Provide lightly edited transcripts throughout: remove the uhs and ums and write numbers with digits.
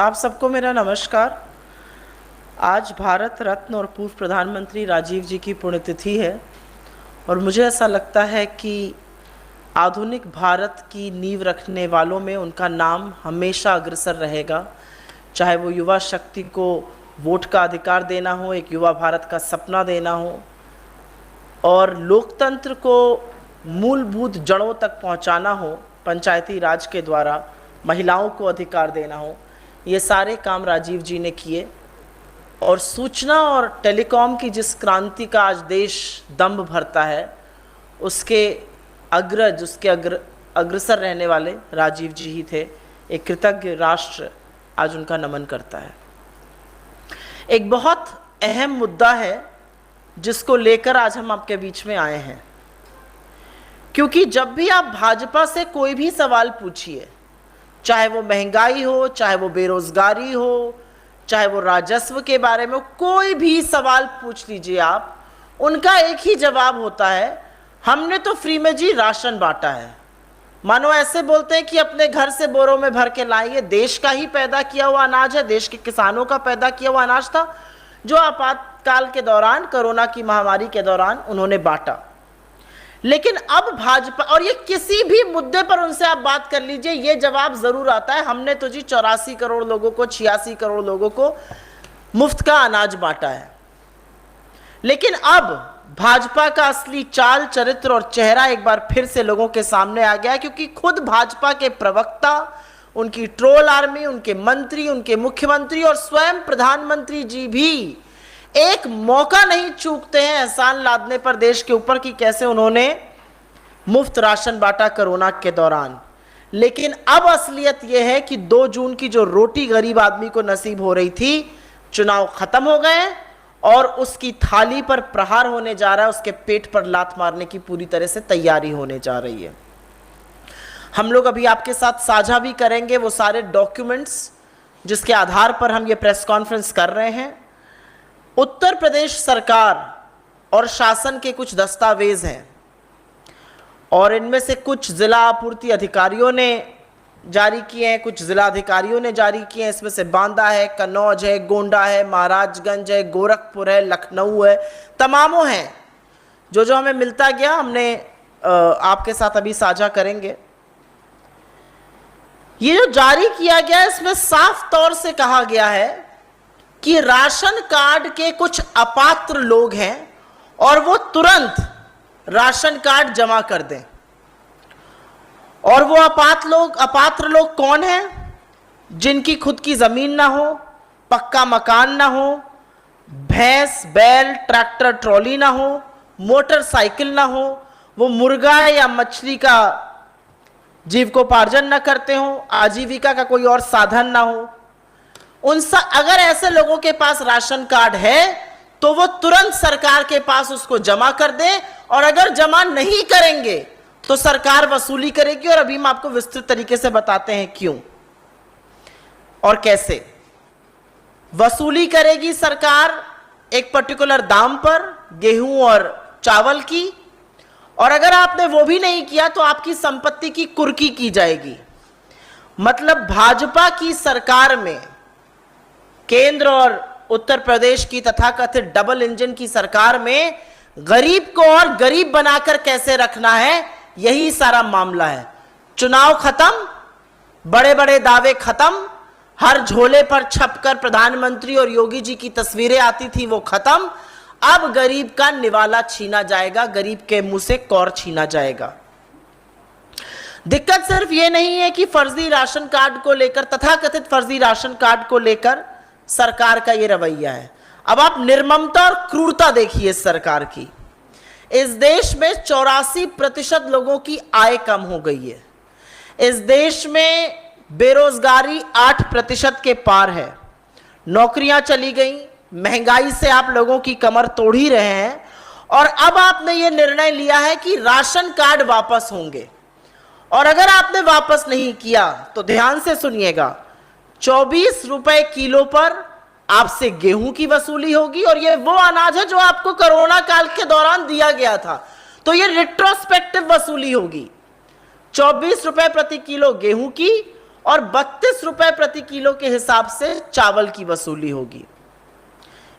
आप सबको मेरा नमस्कार। आज भारत रत्न और पूर्व प्रधानमंत्री राजीव जी की पुण्यतिथि है और मुझे ऐसा लगता है कि आधुनिक भारत की नींव रखने वालों में उनका नाम हमेशा अग्रसर रहेगा। चाहे वो युवा शक्ति को वोट का अधिकार देना हो, एक युवा भारत का सपना देना हो और लोकतंत्र को मूलभूत जड़ों तक पहुंचाना हो, पंचायती राज के द्वारा महिलाओं को अधिकार देना हो, ये सारे काम राजीव जी ने किए। और सूचना और टेलीकॉम की जिस क्रांति का आज देश दंभ भरता है, उसके अग्रज, उसके अग्रसर रहने वाले राजीव जी ही थे। एक कृतज्ञ राष्ट्र आज उनका नमन करता है। एक बहुत अहम मुद्दा है जिसको लेकर आज हम आपके बीच में आए हैं, क्योंकि जब भी आप भाजपा से कोई भी सवाल पूछिए, चाहे वो महंगाई हो, चाहे वो बेरोजगारी हो, चाहे वो राजस्व के बारे में कोई भी सवाल पूछ लीजिए आप, उनका एक ही जवाब होता है, हमने तो फ्री में जी राशन बांटा है। मानो ऐसे बोलते हैं कि अपने घर से बोरों में भर के लाए, ये देश का ही पैदा किया हुआ अनाज है, देश के किसानों का पैदा किया हुआ अनाज था जो आपातकाल के दौरान, कोरोना की महामारी के दौरान उन्होंने बांटा। लेकिन अब भाजपा, और ये किसी भी मुद्दे पर उनसे आप बात कर लीजिए, ये जवाब जरूर आता है, हमने तो जी 84 करोड़ लोगों को, 86 करोड़ लोगों को मुफ्त का अनाज बांटा है। लेकिन अब भाजपा का असली चाल, चरित्र और चेहरा एक बार फिर से लोगों के सामने आ गया, क्योंकि खुद भाजपा के प्रवक्ता, उनकी ट्रोल आर्मी, उनके मंत्री, उनके मुख्यमंत्री और स्वयं प्रधानमंत्री जी भी एक मौका नहीं चूकते हैं एहसान लादने पर देश के ऊपर कि कैसे उन्होंने मुफ्त राशन बांटा कोरोना के दौरान। लेकिन अब असलियत यह है कि 2 जून की जो रोटी गरीब आदमी को नसीब हो रही थी, चुनाव खत्म हो गए और उसकी थाली पर प्रहार होने जा रहा है, उसके पेट पर लात मारने की पूरी तरह से तैयारी होने जा रही है। हम लोग अभी आपके साथ साझा भी करेंगे वो सारे डॉक्यूमेंट्स जिसके आधार पर हम ये प्रेस कॉन्फ्रेंस कर रहे हैं। उत्तर प्रदेश सरकार और शासन के कुछ दस्तावेज हैं और इनमें से कुछ जिला आपूर्ति अधिकारियों ने जारी किए हैं, कुछ जिला अधिकारियों ने जारी किए हैं। इसमें से बांदा है, कन्नौज है, गोंडा है, महाराजगंज है, गोरखपुर है, लखनऊ है, तमामों हैं। जो जो हमें मिलता गया हमने आपके साथ अभी साझा करेंगे। ये जो जारी किया गया है, इसमें साफ तौर से कहा गया है कि राशन कार्ड के कुछ अपात्र लोग हैं और वो तुरंत राशन कार्ड जमा कर दें। और वो अपात्र लोग कौन हैं? जिनकी खुद की जमीन ना हो, पक्का मकान ना हो, भैंस, बैल, ट्रैक्टर, ट्रॉली ना हो, मोटरसाइकिल ना हो, वो मुर्गा या मछली का जीविकोपार्जन ना करते हो, आजीविका का कोई और साधन ना हो। अगर ऐसे लोगों के पास राशन कार्ड है तो वो तुरंत सरकार के पास उसको जमा कर दें, और अगर जमा नहीं करेंगे तो सरकार वसूली करेगी। और अभी हम आपको विस्तृत तरीके से बताते हैं क्यों और कैसे वसूली करेगी सरकार एक पर्टिकुलर दाम पर गेहूं और चावल की, और अगर आपने वो भी नहीं किया तो आपकी संपत्ति की कुर्की की जाएगी। मतलब भाजपा की सरकार में, केंद्र और उत्तर प्रदेश की तथाकथित डबल इंजन की सरकार में, गरीब को और गरीब बनाकर कैसे रखना है, यही सारा मामला है। चुनाव खत्म, बड़े बड़े दावे खत्म, हर झोले पर छपकर प्रधानमंत्री और योगी जी की तस्वीरें आती थी वो खत्म। अब गरीब का निवाला छीना जाएगा, गरीब के मुंह से कौर छीना जाएगा। दिक्कत सिर्फ ये नहीं है कि फर्जी राशन कार्ड को लेकर, तथाकथित फर्जी राशन कार्ड को लेकर सरकार का ये रवैया है। अब आप निर्ममता और क्रूरता देखिए इस सरकार की। इस देश में 84% लोगों की आय कम हो गई है। इस देश में बेरोजगारी 8% के पार है। नौकरियां चली गई, महंगाई से आप लोगों की कमर तोड़ ही रहे हैं। और अब आपने ये निर्णय लिया है कि राशन कार्ड वापस होंगे, और अगर आपने वापस नहीं किया तो ध्यान से सुनिएगा, 24 रुपए किलो पर आपसे गेहूं की वसूली होगी। और ये वो अनाज है जो आपको कोरोना काल के दौरान दिया गया था, तो ये रिट्रोस्पेक्टिव वसूली होगी। 24 रुपए प्रति किलो गेहूं की और 32 रुपए प्रति किलो के हिसाब से चावल की वसूली होगी।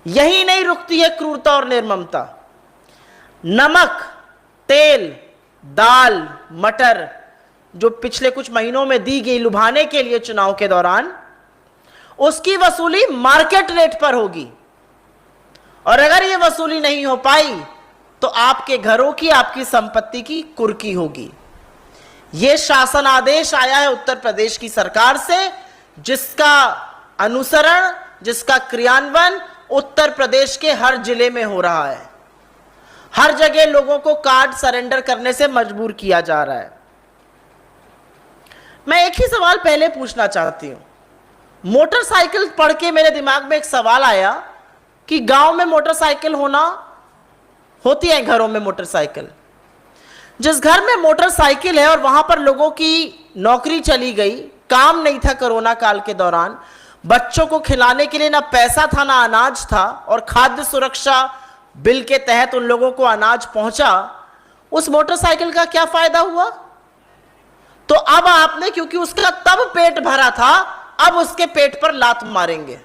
यही नहीं रुकती है क्रूरता और निर्ममता। नमक, तेल, दाल, मटर जो पिछले कुछ महीनों में दी गई लुभाने के लिए चुनाव के दौरान, उसकी वसूली मार्केट रेट पर होगी। और अगर यह वसूली नहीं हो पाई तो आपके घरों की, आपकी संपत्ति की कुर्की होगी। यह शासन आदेश आया है उत्तर प्रदेश की सरकार से, जिसका अनुसरण, जिसका क्रियान्वयन उत्तर प्रदेश के हर जिले में हो रहा है। हर जगह लोगों को कार्ड सरेंडर करने से मजबूर किया जा रहा है। मैं एक ही सवाल पहले पूछना चाहती हूं। मोटरसाइकिल पढ़ के मेरे दिमाग में एक सवाल आया कि गांव में मोटरसाइकिल होती है, घरों में मोटरसाइकिल। जिस घर में मोटरसाइकिल है और वहां पर लोगों की नौकरी चली गई, काम नहीं था कोरोना काल के दौरान, बच्चों को खिलाने के लिए ना पैसा था ना अनाज था, और खाद्य सुरक्षा बिल के तहत उन लोगों को अनाज पहुंचा, उस मोटरसाइकिल का क्या फायदा हुआ? तो अब आपने, क्योंकि उसका तब पेट भरा था, अब उसके पेट पर लात मारेंगे।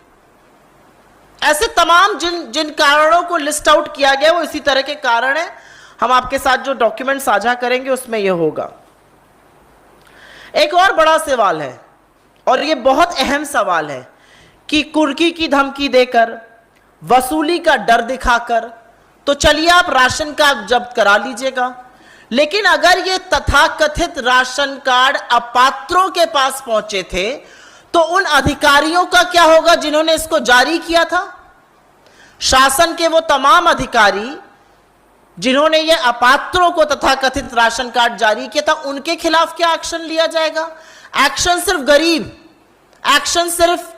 ऐसे तमाम जिन कारणों को लिस्ट आउट किया गया वो इसी तरह के कारण है। हम आपके साथ जो डॉक्यूमेंट साझा करेंगे उसमें यह होगा। एक और बड़ा सवाल है, और यह बहुत अहम सवाल है, कि कुर्की की धमकी देकर, वसूली का डर दिखाकर तो चलिए आप राशन कार्ड जब्त करा लीजिएगा, लेकिन अगर ये तथाकथित राशन कार्ड अपात्रों के पास पहुंचे थे तो उन अधिकारियों का क्या होगा जिन्होंने इसको जारी किया था? शासन के वो तमाम अधिकारी जिन्होंने ये अपात्रों को तथाकथित राशन कार्ड जारी किया था, उनके खिलाफ क्या एक्शन लिया जाएगा? एक्शन सिर्फ गरीब, एक्शन सिर्फ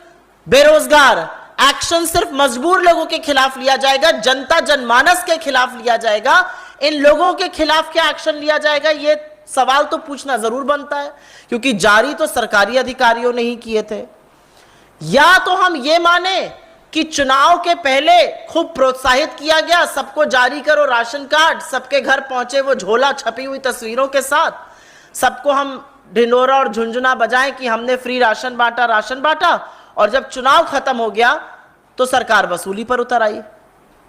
बेरोजगार, एक्शन सिर्फ मजबूर लोगों के खिलाफ लिया जाएगा, जनता जनमानस के खिलाफ लिया जाएगा। इन लोगों के खिलाफ क्या एक्शन लिया जाएगा, ये सवाल तो पूछना जरूर बनता है, क्योंकि जारी तो सरकारी अधिकारियों ने ही किए थे। या तो हम ये माने कि चुनाव के पहले खूब प्रोत्साहित किया गया, सबको जारी करो राशन कार्ड, सबके घर पहुंचे वो झोला छपी हुई तस्वीरों के साथ, सबको हम ढिंडोरा और झुंझुना बजाएं कि हमने फ्री राशन बांटा, और जब चुनाव खत्म हो गया तो सरकार वसूली पर उतर आई।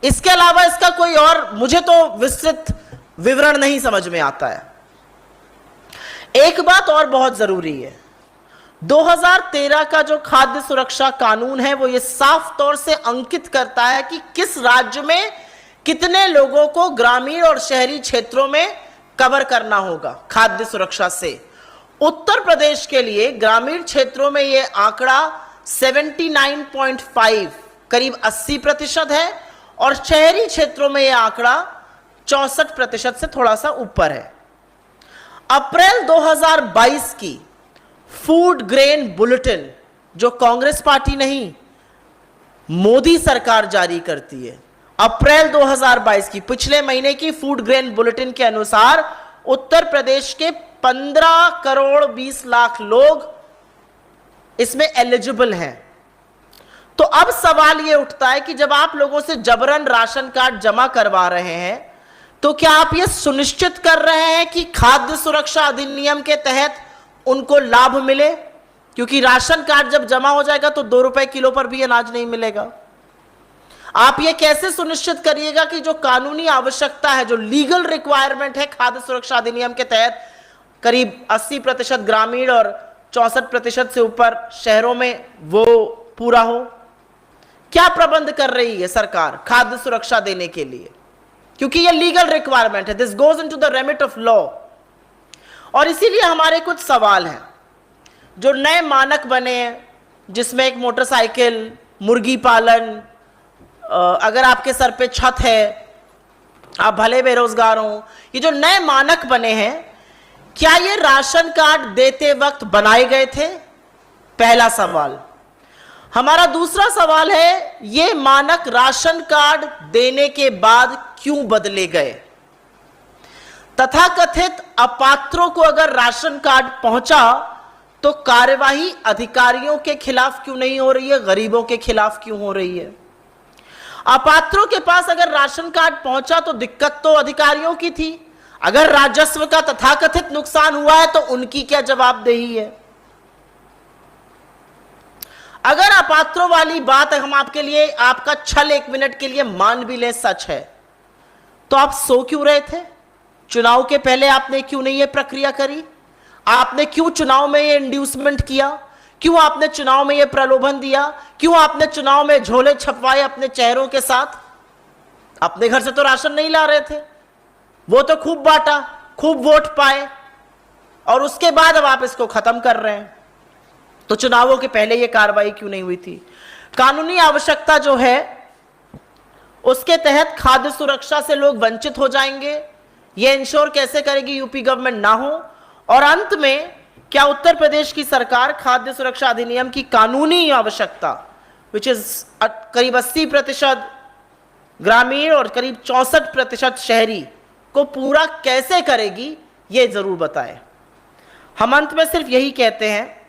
इसके अलावा इसका कोई और मुझे तो विस्तृत विवरण नहीं समझ में आता है। एक बात और बहुत जरूरी है, 2013 का जो खाद्य सुरक्षा कानून है वो ये साफ तौर से अंकित करता है कि किस राज्य में कितने लोगों को ग्रामीण और शहरी क्षेत्रों में कवर करना होगा खाद्य सुरक्षा से। उत्तर प्रदेश के लिए ग्रामीण क्षेत्रों में यह आंकड़ा 79.5 करीब 80% है, और शहरी क्षेत्रों में यह आंकड़ा 64% से थोड़ा सा ऊपर है। अप्रैल 2022 की फूड ग्रेन बुलेटिन, जो कांग्रेस पार्टी नहीं मोदी सरकार जारी करती है, अप्रैल 2022 की पिछले महीने की फूड ग्रेन बुलेटिन के अनुसार उत्तर प्रदेश के 15 करोड़ 20 लाख लोग इसमें एलिजिबल हैं। तो अब सवाल यह उठता है कि जब आप लोगों से जबरन राशन कार्ड जमा करवा रहे हैं तो क्या आप यह सुनिश्चित कर रहे हैं कि खाद्य सुरक्षा अधिनियम के तहत उनको लाभ मिले? क्योंकि राशन कार्ड जब जमा हो जाएगा तो 2 रुपए किलो पर भी अनाज नहीं मिलेगा। आप ये कैसे सुनिश्चित करिएगा कि जो कानूनी आवश्यकता है, जो लीगल रिक्वायरमेंट है खाद्य सुरक्षा अधिनियम के तहत, करीब 80% ग्रामीण और 64% से ऊपर शहरों में वो पूरा हो? क्या प्रबंध कर रही है सरकार खाद्य सुरक्षा देने के लिए? क्योंकि ये लीगल रिक्वायरमेंट है, this goes into the remit of law. और इसीलिए हमारे कुछ सवाल हैं। जो नए मानक बने हैं, जिसमें एक मोटरसाइकिल, मुर्गी पालन, अगर आपके सर पे छत है, आप भले बेरोजगार हो, ये जो नए मानक बने हैं, क्या ये राशन कार्ड देते वक्त बनाए गए थे? पहला सवाल। हमारा दूसरा सवाल है, ये मानक राशन कार्ड देने के बाद क्यों बदले गए? तथाकथित अपात्रों को अगर राशन कार्ड पहुंचा तो कार्यवाही अधिकारियों के खिलाफ क्यों नहीं हो रही है, गरीबों के खिलाफ क्यों हो रही है? अपात्रों के पास अगर राशन कार्ड पहुंचा तो दिक्कत तो अधिकारियों की थी, अगर राजस्व का तथाकथित नुकसान हुआ है तो उनकी क्या जवाबदेही है? अगर अपात्रों वाली बात हम आपके लिए, आपका छल 1 मिनट के लिए मान भी लें सच है, तो आप सो क्यों रहे थे? चुनाव के पहले आपने क्यों नहीं ये प्रक्रिया करी? आपने क्यों चुनाव में ये इंड्यूसमेंट किया? क्यों आपने चुनाव में ये प्रलोभन दिया? क्यों आपने चुनाव में झोले छपवाए अपने चेहरों के साथ? अपने घर से तो राशन नहीं ला रहे थे, वो तो खूब बांटा, खूब वोट पाए, और उसके बाद अब आप इसको खत्म कर रहे हैं। तो चुनावों के पहले ये कार्रवाई क्यों नहीं हुई थी? कानूनी आवश्यकता जो है उसके तहत खाद्य सुरक्षा से लोग वंचित हो जाएंगे, ये इंश्योर कैसे करेगी यूपी गवर्नमेंट ना हो? और अंत में क्या उत्तर प्रदेश की सरकार खाद्य सुरक्षा अधिनियम की कानूनी आवश्यकता, विच इज करीब 80% ग्रामीण और करीब 64% शहरी को पूरा कैसे करेगी, ये जरूर बताएं। हम अंत में सिर्फ यही कहते हैं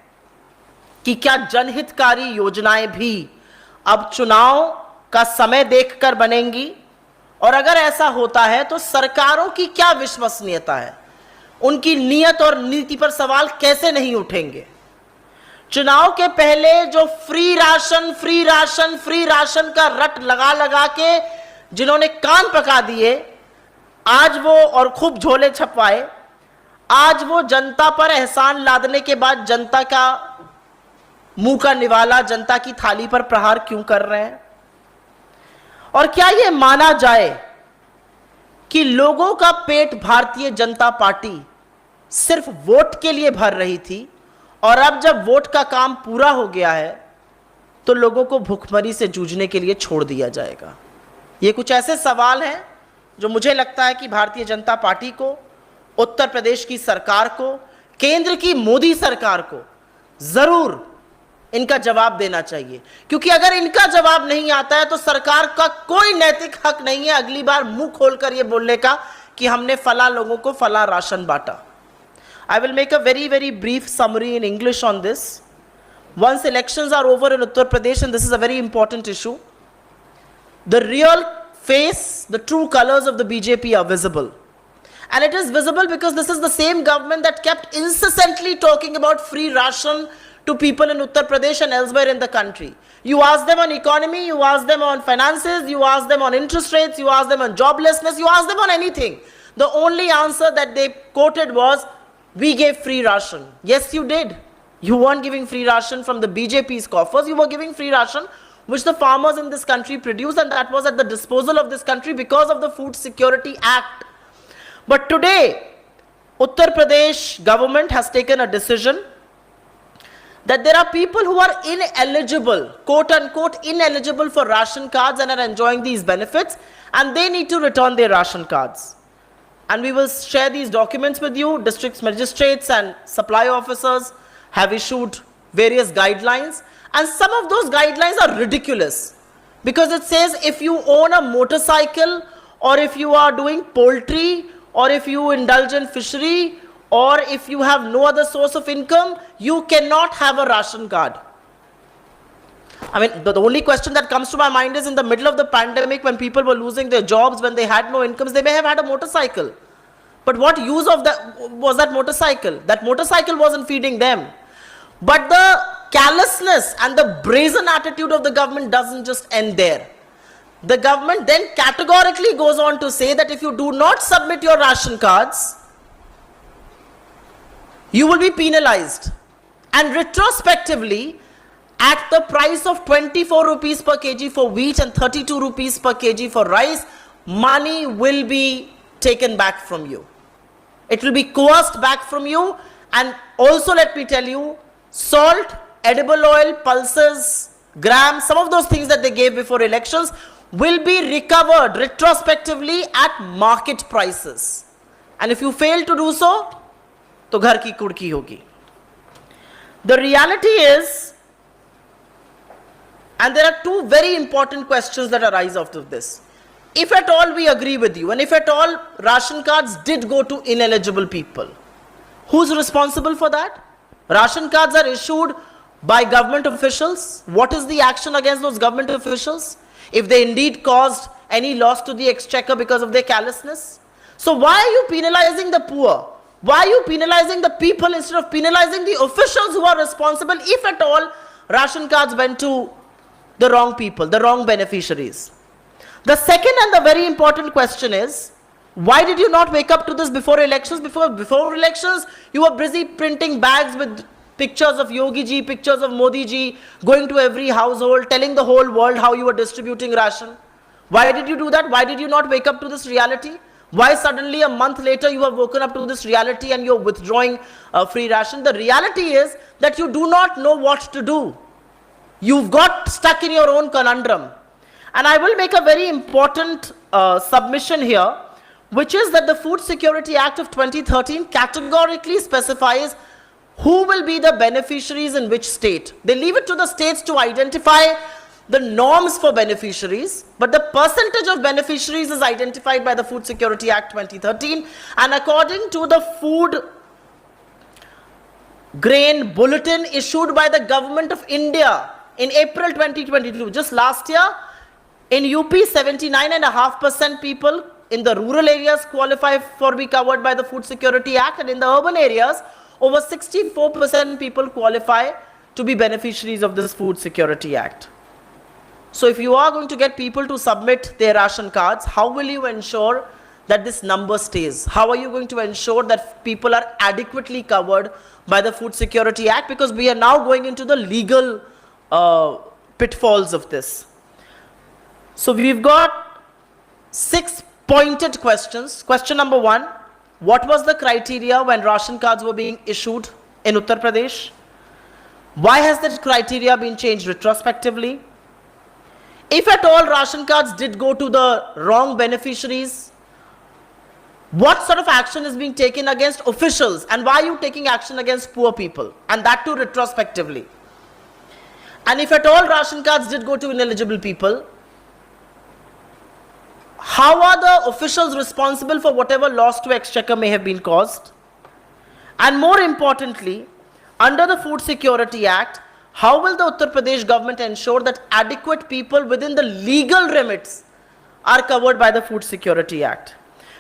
कि क्या जनहितकारी योजनाएं भी अब चुनाव का समय देखकर बनेंगी? और अगर ऐसा होता है तो सरकारों की क्या विश्वसनीयता है? उनकी नीयत और नीति पर सवाल कैसे नहीं उठेंगे? चुनाव के पहले जो free ration free ration free ration का रट लगा लगा के जिन्होंने कान पका दिए, आज वो, और खूब झोले छपवाए, आज वो जनता पर एहसान लादने के बाद जनता का मुंह का निवाला, जनता की थाली पर प्रहार क्यों कर रहे हैं? और क्या यह माना जाए कि लोगों का पेट भारतीय जनता पार्टी सिर्फ वोट के लिए भर रही थी, और अब जब वोट का काम पूरा हो गया है तो लोगों को भूखमरी से जूझने के लिए छोड़ दिया जाएगा? ये कुछ ऐसे सवाल हैं जो मुझे लगता है कि भारतीय जनता पार्टी को, उत्तर प्रदेश की सरकार को, केंद्र की मोदी सरकार को जरूर इनका जवाब देना चाहिए। क्योंकि अगर इनका जवाब नहीं आता है तो सरकार का कोई नैतिक हक नहीं है अगली बार मुंह खोलकर यह बोलने का कि हमने फला लोगों को फला राशन बांटा। I will make a very brief summary in English on this. Once elections are over in Uttar Pradesh, and this is a very important issue, the real face, the true colors of the BJP are visible. And it is visible because this is the same government that kept incessantly talking about free ration to people in Uttar Pradesh and elsewhere in the country. You ask them on economy, you ask them on finances, you ask them on interest rates, you ask them on joblessness, you ask them on anything. The only answer that they quoted was, we gave free ration. Yes, you did. You weren't giving free ration from the BJP's coffers. You were giving free ration which the farmers in this country produced, and that was at the disposal of this country because of the Food Security Act. But today, Uttar Pradesh government has taken a decision that there are people who are ineligible, quote unquote, ineligible for ration cards and are enjoying these benefits, and they need to return their ration cards. And we will share these documents with you. District magistrates and supply officers have issued various guidelines, and some of those guidelines are ridiculous because it says if you own a motorcycle, or if you are doing poultry, or if you indulge in fishery, or if you have no other source of income, you cannot have a ration card. I mean, the only question that comes to my mind is, in the middle of the pandemic, when people were losing their jobs, when they had no incomes, they may have had a motorcycle. But what use of that was that motorcycle? That motorcycle wasn't feeding them. But the callousness and the brazen attitude of the government doesn't just end there. The government then categorically goes on to say that if you do not submit your ration cards, you will be penalized. And retrospectively, at the price of 24 rupees per kg for wheat and 32 rupees per kg for rice, money will be taken back from you. It will be coerced back from you. And also, let me tell you, salt, edible oil, pulses, grams, some of those things that they gave before elections will be recovered retrospectively at market prices. And if you fail to do so, to ghar ki kudki hogi. The reality is, and there are two very important questions that arise out of this. If at all we agree with you, and if at all ration cards did go to ineligible people, who's responsible for that? Ration cards are issued by government officials. What is the action against those government officials if they indeed caused any loss to the exchequer because of their callousness? So why are you penalizing the poor? Why are you penalizing the people instead of penalizing the officials who are responsible, if at all ration cards went to the wrong people, the wrong beneficiaries. The second and the very important question is, why did you not wake up to this before elections? Before elections, you were busy printing bags with pictures of Yogi ji, pictures of Modi ji, going to every household, telling the whole world how you were distributing ration. Why did you do that? Why did you not wake up to this reality? Why suddenly a month later you have woken up to this reality and you're withdrawing free ration? The reality is that you do not know what to do. You've got stuck in your own conundrum. And I will make a very important submission here, which is that the Food Security Act of 2013 categorically specifies who will be the beneficiaries in which state. They leave it to the states to identify the norms for beneficiaries, but the percentage of beneficiaries is identified by the Food Security Act 2013, and according to the Food Grain Bulletin issued by the Government of India in April 2022, just last year, in UP, 79.5% people in the rural areas qualify for be covered by the Food Security Act, and in the urban areas, over 64% people qualify to be beneficiaries of this Food Security Act. So if you are going to get people to submit their ration cards, how will you ensure that this number stays? How are you going to ensure that people are adequately covered by the Food Security Act? Because we are now going into the legal pitfalls of this. So we've got 6 pointed questions. Question number 1, what was the criteria when ration cards were being issued in Uttar Pradesh? Why has that criteria been changed retrospectively? If at all ration cards did go to the wrong beneficiaries, what sort of action is being taken against officials, and why are you taking action against poor people, and that too retrospectively? And if at all ration cards did go to ineligible people, how are the officials responsible for whatever loss to exchequer may have been caused? And more importantly, under the Food Security Act, how will the Uttar Pradesh government ensure that adequate people within the legal remits are covered by the Food Security Act?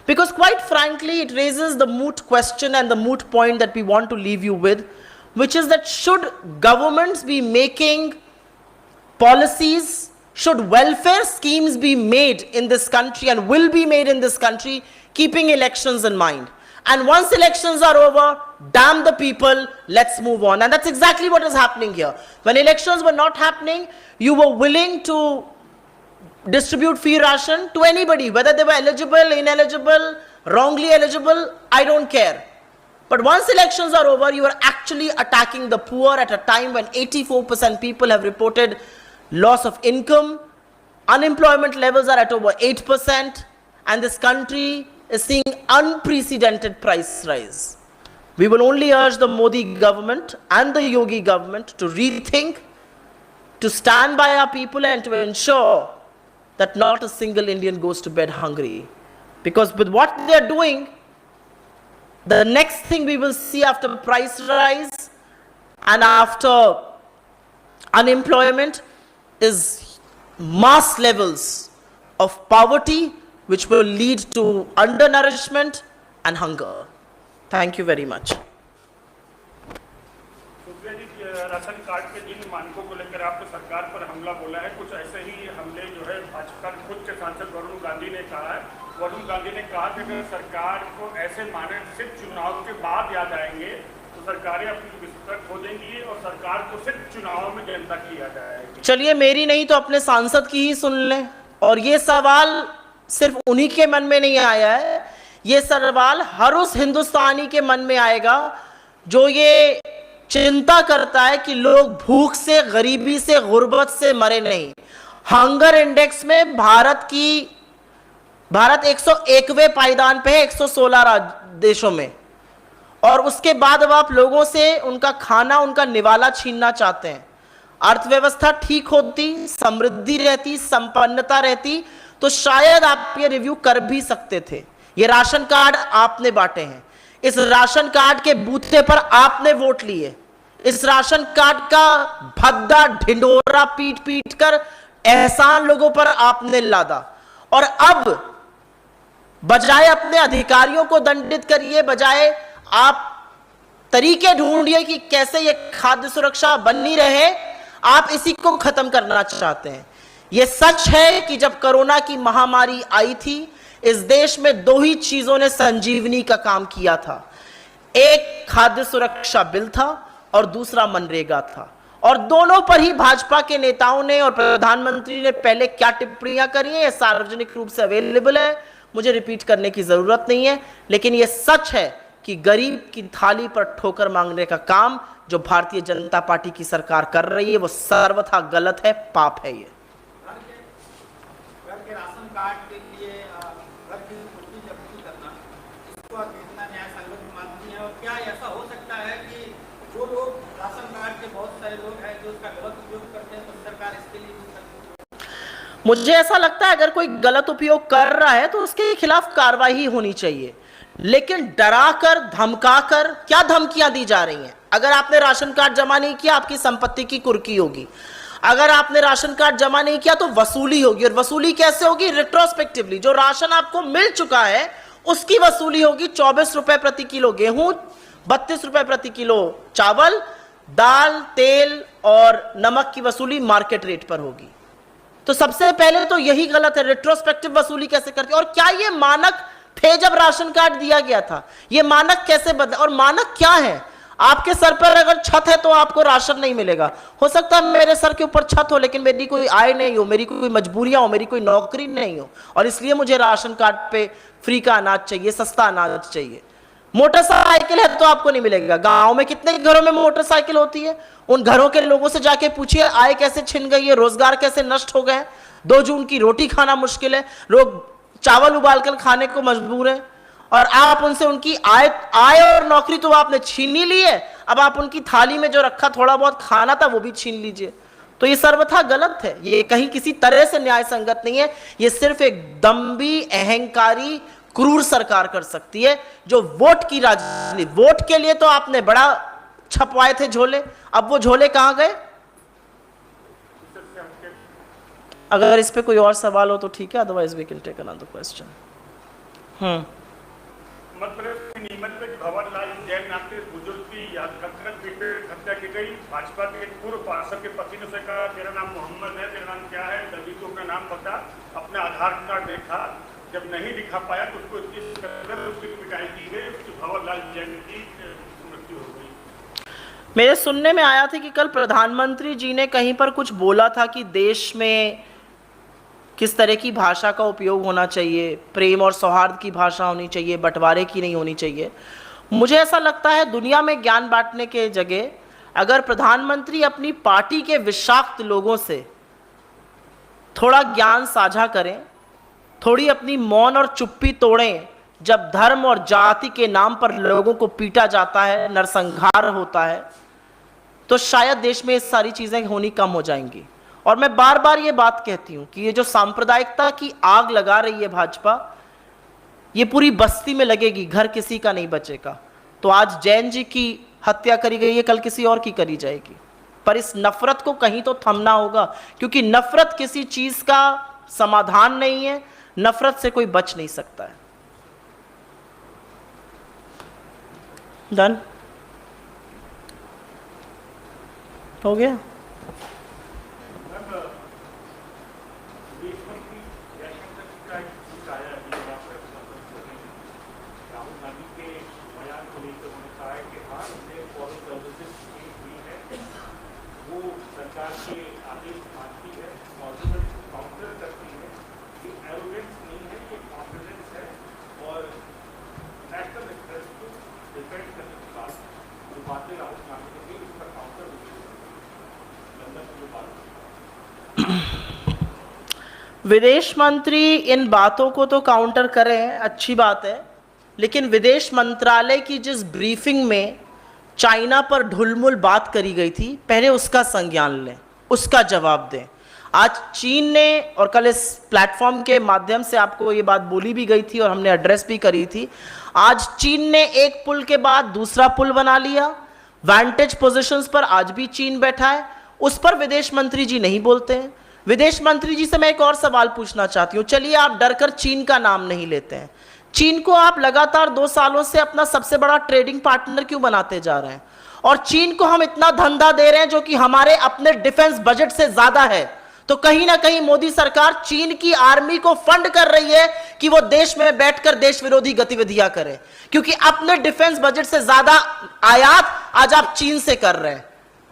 Because quite frankly, it raises the moot question and the moot point that we want to leave you with, which is that should governments be making policies, should welfare schemes be made in this country and will be made in this country, keeping elections in mind? And once elections are over, damn the people, let's move on. And that's exactly what is happening here. When elections were not happening, you were willing to distribute free ration to anybody, whether they were eligible, ineligible, wrongly eligible, I don't care. But once elections are over, you are actually attacking the poor at a time when 84% people have reported loss of income, unemployment levels are at over 8%, and this country is seeing unprecedented price rise. We will only urge the Modi government and the Yogi government to rethink, to stand by our people and to ensure that not a single Indian goes to bed hungry. Because with what they are doing, the next thing we will see after price rise and after unemployment is mass levels of poverty, which will lead to undernourishment and hunger. Thank you very much. Ration card के जिन मानकों को लेकर आपने सरकार पर हमला बोला है, कुछ ऐसे ही हमले जो है भाजपा खुद के सांसद वरुण गांधी ने कहा है। वरुण गांधी ने कहा कि अगर सरकार को ऐसे मानक सिर्फ चुनाव के बाद याद आएंगे तो सरकारें अपनी विस्तृत खो देंगी और सरकार को सिर्फ चुनाव में जनता की याद आएगी। चलिए, मेरी नहीं तो अपने सांसद की ही सुन लें। और ये सवाल सिर्फ उन्हीं के मन में नहीं आया है, ये सवाल हर उस हिंदुस्तानी के मन में आएगा जो ये चिंता करता है कि लोग भूख से, गरीबी से, गुर्बत से मरे नहीं। हंगर इंडेक्स में भारत 101वें पायदान पे है 116 देशों में, और उसके बाद अब आप लोगों से उनका खाना, उनका निवाला छीनना चाहते हैं। अर्थव्यवस्था ठीक होती, समृद्धि रहती, संपन्नता रहती, तो शायद आप ये रिव्यू कर भी सकते थे। ये राशन कार्ड आपने बांटे हैं, इस राशन कार्ड के बूथे पर आपने वोट लिए, इस राशन कार्ड का भद्दा ढिंडोरा पीट पीट कर एहसान लोगों पर आपने लादा, और अब बजाय अपने अधिकारियों को दंडित करिए, बजाय आप तरीके ढूंढिए कि कैसे ये खाद्य सुरक्षा बनी रहे, आप इसी को खत्म करना चाहते हैं। यह सच है कि जब कोरोना की महामारी आई थी, इस देश में दो ही चीजों ने संजीवनी का काम किया था। एक खाद्य सुरक्षा बिल था और दूसरा मनरेगा था। और दोनों पर ही भाजपा के नेताओं ने और प्रधानमंत्री ने पहले क्या टिप्पणियां करी हैं, यह सार्वजनिक रूप से अवेलेबल है, मुझे रिपीट करने की जरूरत नहीं है। लेकिन यह सच है कि गरीब की थाली पर ठोकर मांगने का काम जो भारतीय जनता पार्टी की सरकार कर रही है वो सर्वथा गलत है, पाप है। ये घर के राशन कार्ड के लिए घर की पूर्ति जब्ती करना, इसको आप कितना न्याय संगत मानती है? और क्या ऐसा हो सकता है कि जो लोग राशन कार्ड के बहुत सारे लोग हैं जो उसका गलत उपयोग करते हैं, तो सरकार इसके लिए भी सकती है? मुझे ऐसा लगता है अगर कोई गलत उपयोग कर रहा है तो उसके खिलाफ कार्रवाई होनी चाहिए, लेकिन डराकर धमकाकर क्या धमकियां दी जा रही हैं। अगर आपने राशन कार्ड जमा नहीं किया आपकी संपत्ति की कुर्की होगी, अगर आपने राशन कार्ड जमा नहीं किया तो वसूली होगी। और वसूली कैसे होगी? रिट्रोस्पेक्टिवली। जो राशन आपको मिल चुका है उसकी वसूली होगी। 24 रुपए प्रति किलो गेहूं, 32 रुपए प्रति किलो चावल, दाल, तेल और नमक की वसूली मार्केट रेट पर होगी। तो सबसे पहले तो यही गलत है, रिट्रोस्पेक्टिव वसूली कैसे करते? और क्या ये मानक थे जब राशन कार्ड दिया गया था? ये मानक कैसे बदले? और मानक क्या है? आपके सर पर अगर छत है तो आपको राशन नहीं मिलेगा। हो सकता है मेरे सर के ऊपर छत हो लेकिन मेरी कोई आय नहीं हो, मेरी कोई मजबूरियां हो, मेरी कोई नौकरी नहीं हो, और इसलिए मुझे राशन कार्ड पे फ्री का अनाज चाहिए, सस्ता अनाज चाहिए। मोटरसाइकिल है तो आपको नहीं मिलेगा। गांव में कितने घरों में मोटरसाइकिल होती है? उन घरों के लोगों से जाके पूछिए आय कैसे छिन गई है, रोजगार कैसे नष्ट हो गए। 2 जून की रोटी खाना मुश्किल है, लोग चावल उबालकर खाने को मजबूर है, और आप उनसे उनकी आय और नौकरी तो आपने छीन ही ली है। अब आप उनकी थाली में जो रखा थोड़ा बहुत खाना था वो भी छीन लीजिए। तो ये सर्वथा गलत है, ये कहीं किसी तरह से न्याय संगत नहीं है। ये सिर्फ एक दम्भी, अहंकारी, क्रूर सरकार कर सकती है जो वोट की राजनीति। वोट के लिए तो आपने बड़ा छपवाए थे झोले, अब वो झोले कहां गए? अगर इस पे कोई और सवाल हो तो ठीक है, otherwise we can take another question. Madhya Pradesh के नीमच में भंवरलाल जैन नाम के बुजुर्ग की कसरत पीट हत्या की गई। भाजपा के पूर्व पार्षद के पति ने उसे कहा तेरा नाम मोहम्मद है, तेरा नाम क्या है, जल्दी तो अपना नाम बता। अपने आधार कार्ड देखा, जब नहीं दिखा पाया तो उसको उसकी पिटाई की गई, भंवरलाल जैन की मृत्यु हो गई। मेरे सुनने में आया था कि कल प्रधानमंत्री जी ने कहीं पर कुछ बोला था कि देश में किस तरह की भाषा का उपयोग होना चाहिए, प्रेम और सौहार्द की भाषा होनी चाहिए, बंटवारे की नहीं होनी चाहिए। मुझे ऐसा लगता है दुनिया में ज्ञान बांटने के जगह अगर प्रधानमंत्री अपनी पार्टी के विषाक्त लोगों से थोड़ा ज्ञान साझा करें, थोड़ी अपनी मौन और चुप्पी तोड़ें जब धर्म और जाति के नाम पर लोगों को पीटा जाता है, नरसंहार होता है, तो शायद देश में ये सारी चीजें होनी कम हो जाएंगी। और मैं बार बार ये बात कहती हूं कि ये जो सांप्रदायिकता की आग लगा रही है भाजपा, ये पूरी बस्ती में लगेगी, घर किसी का नहीं बचेगा। तो आज जैन जी की हत्या करी गई है, कल किसी और की करी जाएगी। पर इस नफरत को कहीं तो थमना होगा, क्योंकि नफरत किसी चीज का समाधान नहीं है, नफरत से कोई बच नहीं सकता है। डन हो गया। विदेश मंत्री इन बातों को तो काउंटर करें, अच्छी बात है, लेकिन विदेश मंत्रालय की जिस ब्रीफिंग में चाइना पर ढुलमुल बात करी गई थी, पहले उसका संज्ञान लें, उसका जवाब दें। आज चीन ने, और कल इस प्लेटफॉर्म के माध्यम से आपको ये बात बोली भी गई थी और हमने एड्रेस भी करी थी, आज चीन ने एक पुल के बाद दूसरा पुल बना लिया। वांटेज पोजीशंस पर आज भी चीन बैठा है, उस पर विदेश मंत्री जी नहीं बोलते हैं। विदेश मंत्री जी से मैं एक और सवाल पूछना चाहती हूँ, चलिए आप डरकर चीन का नाम नहीं लेते हैं, चीन को आप लगातार 2 सालों से अपना सबसे बड़ा ट्रेडिंग पार्टनर क्यों बनाते जा रहे हैं? और चीन को हम इतना धंधा दे रहे हैं जो कि हमारे अपने डिफेंस बजट से ज्यादा है, तो कहीं ना कहीं मोदी सरकार चीन की आर्मी को फंड कर रही है कि वो देश में बैठकर देश विरोधी गतिविधियां करे, क्योंकि अपने डिफेंस बजट से ज्यादा आयात आज आप चीन से कर रहे हैं।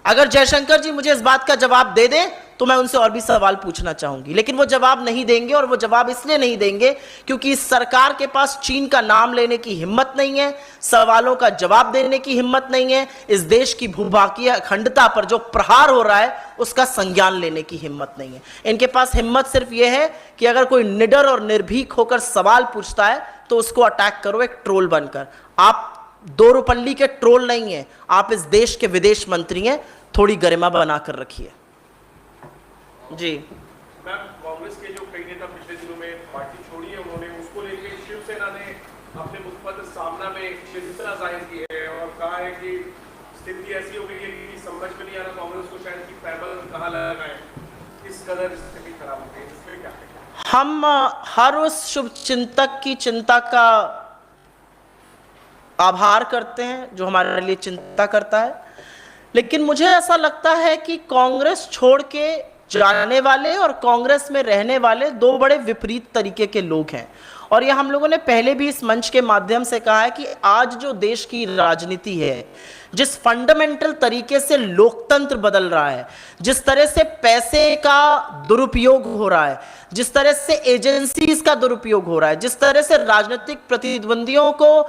अगर जयशंकर जी मुझे इस बात का जवाब दे दें तो मैं उनसे और भी सवाल पूछना चाहूंगी, लेकिन वो जवाब नहीं देंगे, और वो जवाब इसलिए नहीं देंगे क्योंकि इस सरकार के पास चीन का नाम लेने की हिम्मत नहीं है, सवालों का जवाब देने की हिम्मत नहीं है, इस देश की भूभाकीय अखंडता पर जो प्रहार हो रहा है उसका संज्ञान लेने की हिम्मत नहीं है। इनके पास हिम्मत सिर्फ यह है कि अगर कोई निडर और निर्भीक होकर सवाल पूछता है तो उसको अटैक करो एक ट्रोल बनकर। आप दो रुपल्ली के ट्रोल नहीं है, आप इस देश के विदेश मंत्री हैं, थोड़ी गरिमा बनाकर रखिए। जी मैम, कांग्रेस के जो कई नेता पिछले दिनों में पार्टी छोड़ी है, उन्होंने उसको लेकर शिवसेना ने अपने मुखपत्र सामना में चिंता जाहिर की है और कहा है कि स्थिति ऐसी हो गई है कि समझ में नहीं आ रहा कांग्रेस को शायद कि पैबल कहाँ लगाए, इस कदर स्थिति खराब हो गई, इसमें क्या है? हम हर उस शुभ चिंतक की चिंता का आभार करते हैं जो हमारे लिए चिंता करता है, लेकिन मुझे ऐसा लगता है कि कांग्रेस छोड़ के जाने वाले और कांग्रेस में रहने वाले दो बड़े विपरीत तरीके के लोग हैं। और यह हम लोगों ने पहले भी इस मंच के माध्यम से कहा है कि आज जो देश की राजनीति है, जिस फंडामेंटल तरीके से लोकतंत्र बदल रहा है, जिस तरह से पैसे का दुरुपयोग हो रहा है, जिस तरह से एजेंसीज का दुरुपयोग हो रहा है, जिस तरह से राजनीतिक प्रतिद्वंदियों को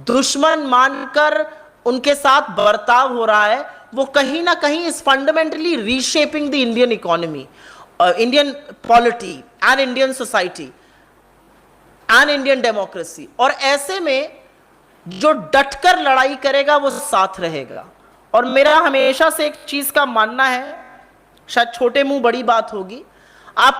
दुश्मन मानकर उनके साथ बर्ताव हो रहा है, वो कहीं ना कहीं इस fundamentally reshaping the Indian economy, Indian polity and Indian society and Indian democracy. और ऐसे में जो डटकर लड़ाई करेगा वो साथ रहेगा। और मेरा हमेशा से एक चीज का मानना है, शायद छोटे मुंह बड़ी बात होगी,